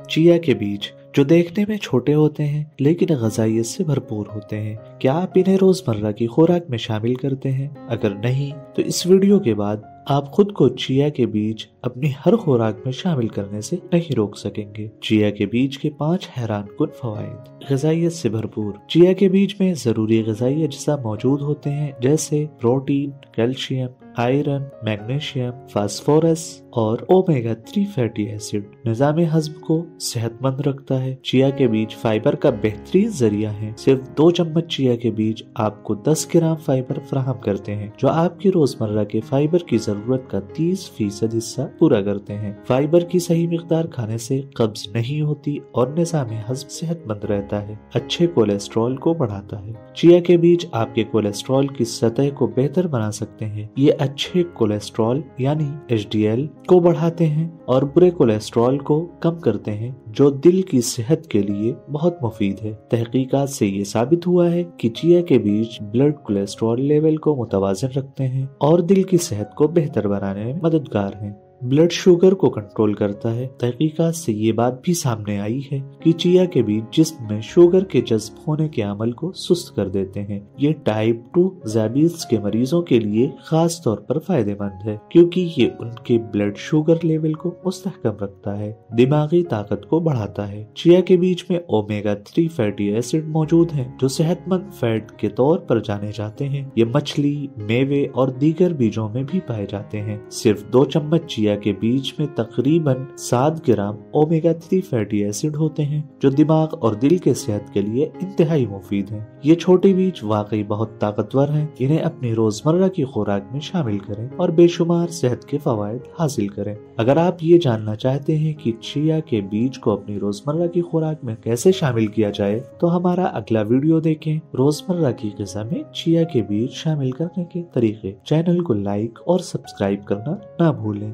Chia के बीज जो देखने में छोटे होते हैं लेकिन ग़िज़ाइयत से भरपूर होते हैं, क्या आप इन्हें रोजमर्रा की खुराक में शामिल करते हैं? अगर नहीं तो इस वीडियो के बाद आप खुद को चिया के बीज अपनी हर खुराक में शामिल करने से नहीं रोक सकेंगे। चिया के बीज के 5 हैरान कुन फवाइद। ग़िज़ाइयत से भरपूर। चिया के बीज में जरूरी ग़िज़ाई अज्जा मौजूद होते हैं जैसे protein, calcium, iron, magnesium, phosphorus और ओमेगा 3 फैटी एसिड। निज़ाम हज़्म को सेहतमंद रखता है। चिया के बीज फाइबर का बेहतरीन जरिया है। सिर्फ 2 चम्मच चिया के बीज आपको 10 ग्राम फाइबर फराहम करते हैं, जो आपकी रोजमर्रा के फाइबर की जरूरत का 30% हिस्सा पूरा करते हैं। फाइबर की सही मिकदार खाने से कब्ज नहीं होती और निज़ाम हज़्म सेहतमंद रहता है। अच्छे कोलेस्ट्रॉल को बढ़ाता है। चिया के बीज आपके कोलेस्ट्रॉल की सतह को बेहतर बना सकते हैं। ये अच्छे कोलेस्ट्रॉल यानी HDL को बढ़ाते हैं और बुरे कोलेस्ट्रॉल को कम करते हैं, जो दिल की सेहत के लिए बहुत मुफीद है। तहकीकात से ये साबित हुआ है कि चिया के बीज ब्लड कोलेस्ट्रॉल लेवल को मुतवाज़िन रखते हैं और दिल की सेहत को बेहतर बनाने में मददगार हैं। ब्लड शुगर को कंट्रोल करता है। तहकीकात से ये बात भी सामने आई है कि चिया के बीज जिस्म में शुगर के जज्ब होने के अमल को सुस्त कर देते हैं। ये टाइप 2 डायबिटीज के मरीजों के लिए खास तौर पर फायदेमंद है, क्योंकि ये उनके ब्लड शुगर लेवल को मुस्तहकम रखता है। दिमागी ताकत को बढ़ाता है। चिया के बीज में ओमेगा 3 फैटी एसिड मौजूद है, जो सेहतमंद फैट के तौर पर जाने जाते हैं। ये मछली, मेवे और दीगर बीजों में भी पाए जाते हैं। सिर्फ 2 चम्मच चिया के बीज में तकरीबन 7 ग्राम ओमेगा 3 फैटी एसिड होते हैं, जो दिमाग और दिल के सेहत के लिए इंतहाई मुफीद हैं। ये छोटे बीज वाकई बहुत ताकतवर हैं। इन्हें अपनी रोजमर्रा की खुराक में शामिल करें और बेशुमार सेहत के फवायद हासिल करें। अगर आप ये जानना चाहते हैं कि चिया के बीज को अपनी रोजमर्रा की खुराक में कैसे शामिल किया जाए, तो हमारा अगला वीडियो देखें। रोजमर्रा की ग़िज़ा में चिया के बीज शामिल करने के तरीके। चैनल को लाइक और सब्सक्राइब करना ना भूलें।